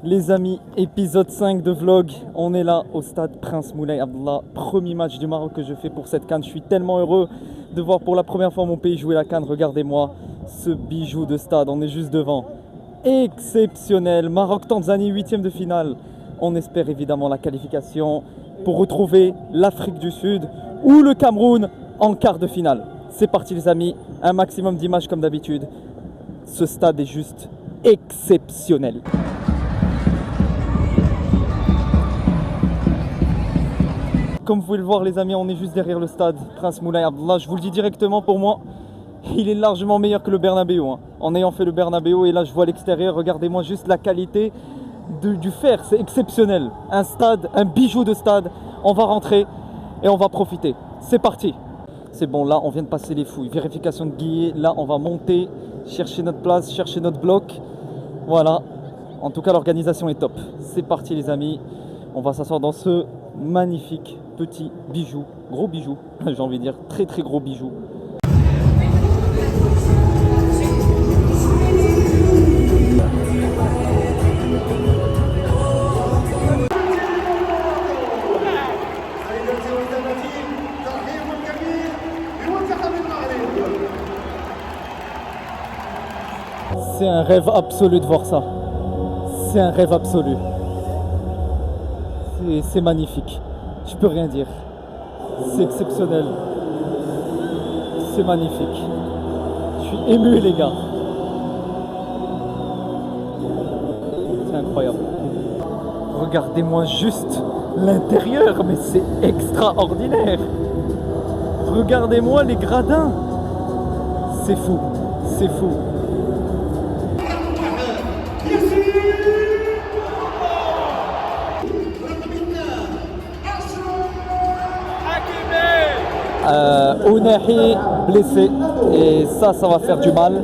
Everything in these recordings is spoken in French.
Les amis, épisode 5 de vlog, on est là au stade Prince Moulay Abdallah, premier match du Maroc que je fais pour cette CAN. Je suis tellement heureux de voir pour la première fois mon pays jouer la CAN. Regardez-moi ce bijou de stade, on est juste devant. Exceptionnel, Maroc-Tanzanie, 8e de finale. On espère évidemment la qualification pour retrouver l'Afrique du Sud ou le Cameroun en quart de finale. C'est parti les amis, un maximum d'images comme d'habitude. Ce stade est juste exceptionnel. Comme vous pouvez le voir les amis, on est juste derrière le stade Prince Moulay Abdallah. Je vous le dis directement, pour moi, il est largement meilleur que le Bernabéu. En ayant fait le Bernabéu, et là je vois l'extérieur, regardez-moi juste la qualité du fer, c'est exceptionnel. Un stade, un bijou de stade. On va rentrer et on va profiter. C'est parti. C'est bon, là on vient de passer les fouilles. Vérification de guillet, là on va monter, chercher notre place, chercher notre bloc. Voilà, en tout cas l'organisation est top. C'est parti les amis, on va s'asseoir dans ce magnifique petit bijou, gros bijou, j'ai envie de dire très très gros bijou. C'est un rêve absolu de voir ça. C'est un rêve absolu. C'est magnifique. Je peux rien dire. C'est exceptionnel. C'est magnifique. Je suis ému les gars. C'est incroyable. Regardez-moi juste l'intérieur, mais c'est extraordinaire. Regardez-moi les gradins. C'est fou. C'est fou. Ounahi blessé et ça va faire du mal,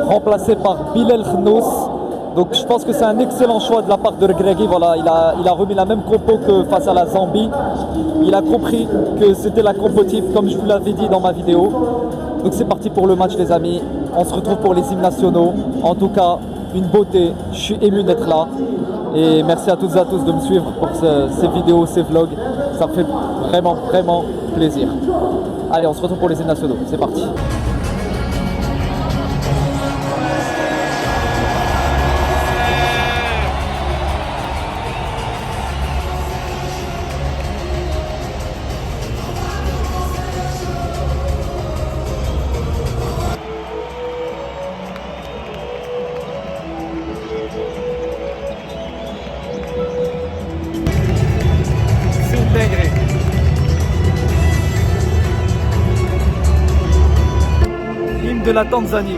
remplacé par Bilal Khnous. Donc je pense que c'est un excellent choix de la part de Regragui. Voilà, il a remis la même compo que face à la Zambie. Il a compris que c'était la compo type comme je vous l'avais dit dans ma vidéo. Donc c'est parti pour le match les amis, on se retrouve pour les hymnes nationaux. En tout cas une beauté, je suis ému d'être là et merci à toutes et à tous de me suivre pour ces vidéos, ces vlogs, ça me fait vraiment plaisir. Allez, on se retrouve pour les hymnes nationaux, c'est parti. C'est une dinguerie. L'hymne de la Tanzanie.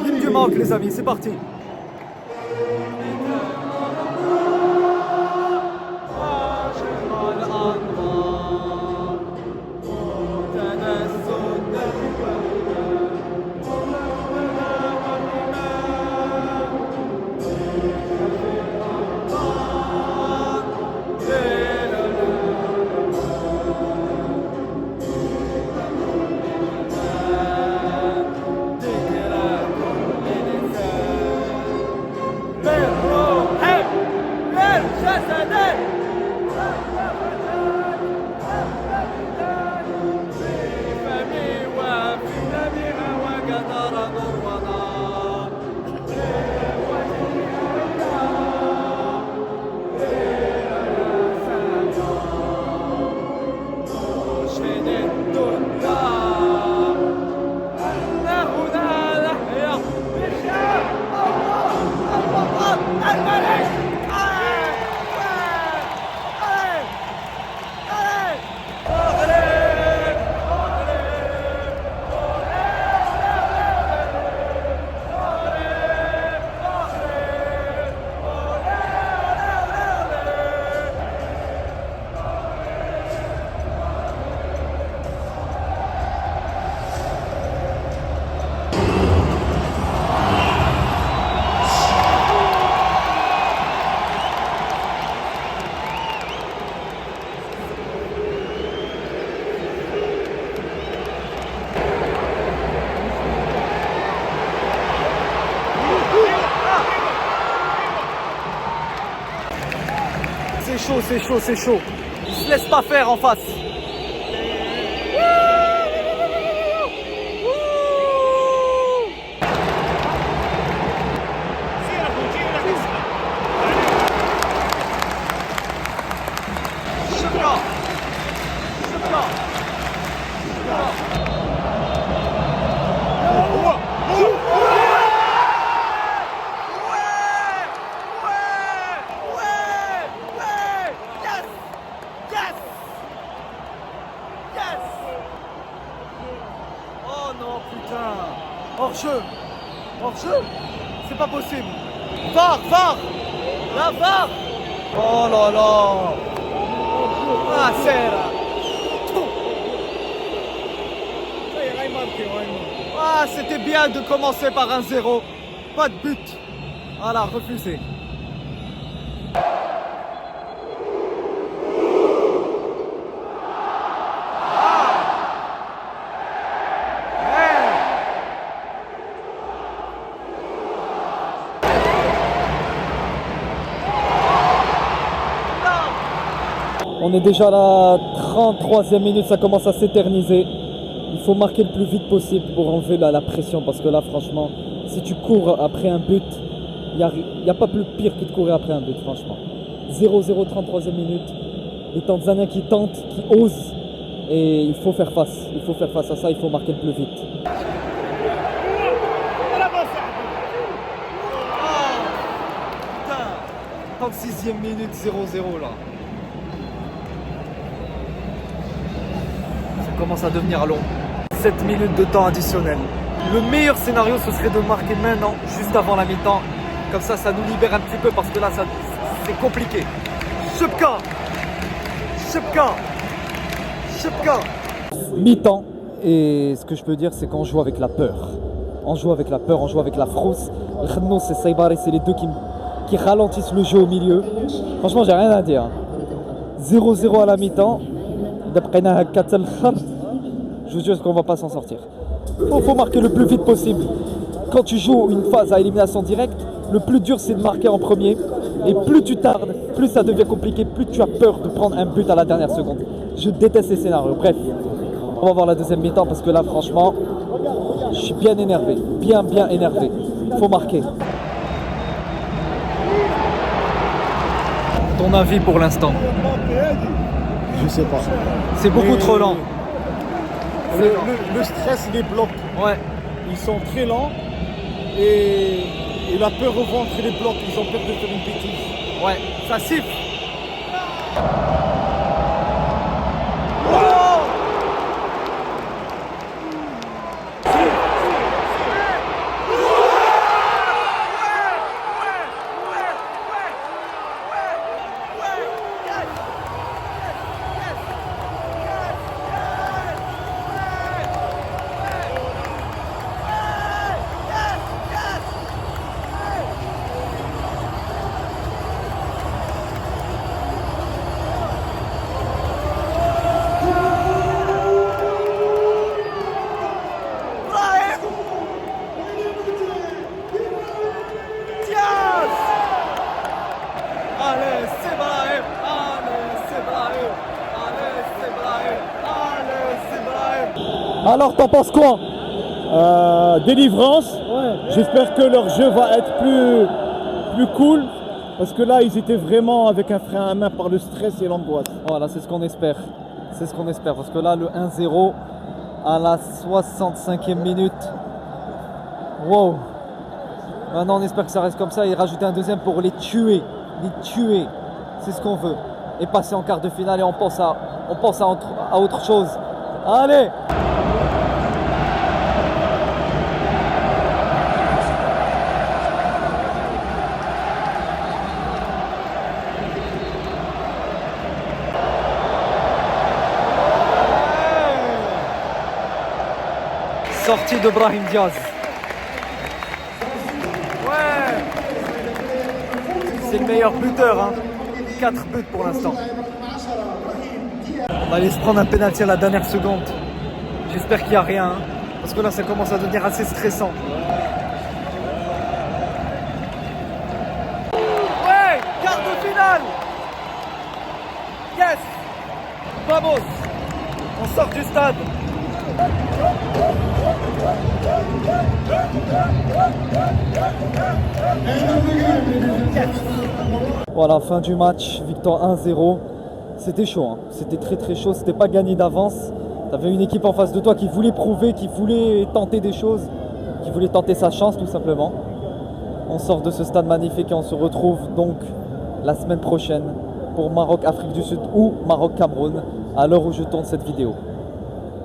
L'hymne du Maroc les amis, c'est parti. chaud, c'est chaud, c'est chaud. Il se laisse pas faire en face. Hors-jeu. Hors-jeu. C'est pas possible. VAR, VAR. La VAR. Oh là là. Ah, c'est là. Ah, c'était bien de commencer par 1-0. Pas de but. Voilà, refusé. On est déjà à la 33e minute, ça commence à s'éterniser. Il faut marquer le plus vite possible pour enlever la pression parce que là, franchement, si tu cours après un but, il n'y a pas plus pire que de courir après un but, franchement. 0-0, 33e minute. Les Tanzaniens qui tentent, qui osent. Et il faut faire face. Il faut faire face à ça, il faut marquer le plus vite. Oh, putain, 36e minute, 0-0 là. Ça commence à devenir long. 7 minutes de temps additionnel. Le meilleur scénario, ce serait de marquer maintenant, juste avant la mi-temps. Comme ça nous libère un petit peu parce que là, c'est compliqué. Chupka. Mi-temps. Et ce que je peux dire, c'est qu'on joue avec la peur. On joue avec la peur, on joue avec la frousse. Khenous et Saïbari, c'est les deux qui ralentissent le jeu au milieu. Franchement, j'ai rien à dire. 0-0 à la mi-temps. Je vous jure qu'on ne va pas s'en sortir. Il faut marquer le plus vite possible. Quand tu joues une phase à élimination directe, le plus dur c'est de marquer en premier. Et plus tu tardes, plus ça devient compliqué, plus tu as peur de prendre un but à la dernière seconde. Je déteste ces scénarios. Bref, on va voir la deuxième mi-temps parce que là franchement, je suis bien énervé. Bien énervé. Il faut marquer. Ton avis pour l'instant? Je sais pas. C'est beaucoup trop lent. Le stress les bloque. Ouais. Ils sont très lents et la peur au ventre les bloque. Ils ont peur de faire une bêtise. Ouais, ça siffle. Alors, t'en penses quoi? Délivrance. Ouais. J'espère que leur jeu va être plus cool. Parce que là, ils étaient vraiment avec un frein à main par le stress et l'angoisse. Voilà, c'est ce qu'on espère. C'est ce qu'on espère. Parce que là, le 1-0 à la 65e minute. Wow. Maintenant, on espère que ça reste comme ça et rajouter un deuxième pour les tuer. Les tuer. C'est ce qu'on veut. Et passer en quart de finale et on pense à autre chose. Allez! Sortie de Brahim Diaz. Ouais. C'est le meilleur buteur. Hein. 4 buts pour l'instant. On va aller se prendre un pénalty à la dernière seconde. J'espère qu'il n'y a rien. Hein, parce que là, ça commence à devenir assez stressant. Ouais, quart de finale. stade. Voilà, fin du match, victoire 1-0. C'était chaud, hein. C'était très très chaud, c'était pas gagné d'avance. T'avais une équipe en face de toi qui voulait prouver, qui voulait tenter des choses, qui voulait tenter sa chance tout simplement. On sort de ce stade magnifique et on se retrouve donc la semaine prochaine pour Maroc-Afrique du Sud ou Maroc-Cameroun à l'heure où je tourne cette vidéo.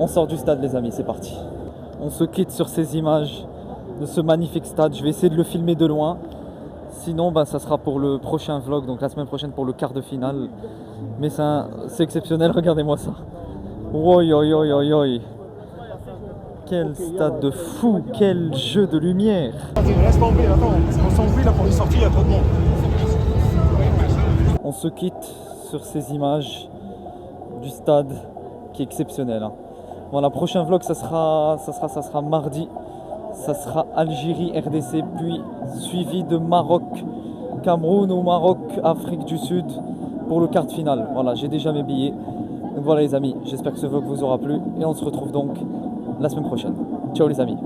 On sort du stade les amis, c'est parti. On se quitte sur ces images de ce magnifique stade. Je vais essayer de le filmer de loin. Sinon, ça sera pour le prochain vlog, donc la semaine prochaine pour le quart de finale. Mais c'est exceptionnel, regardez-moi ça. Oi, oi, oi, oi, oi. Quel stade de fou, quel jeu de lumière. Reste tombé, attends, on s'embrouille là pour les sorties, il y a trop de monde. On se quitte sur ces images du stade qui est exceptionnel. Hein. Bon, la prochain vlog, ça sera mardi. Ça sera Algérie, RDC, puis suivi de Maroc, Cameroun ou Maroc, Afrique du Sud pour le quart de finale. Voilà, j'ai déjà mes billets. Donc voilà les amis, j'espère que ce vlog vous aura plu et on se retrouve donc la semaine prochaine. Ciao les amis.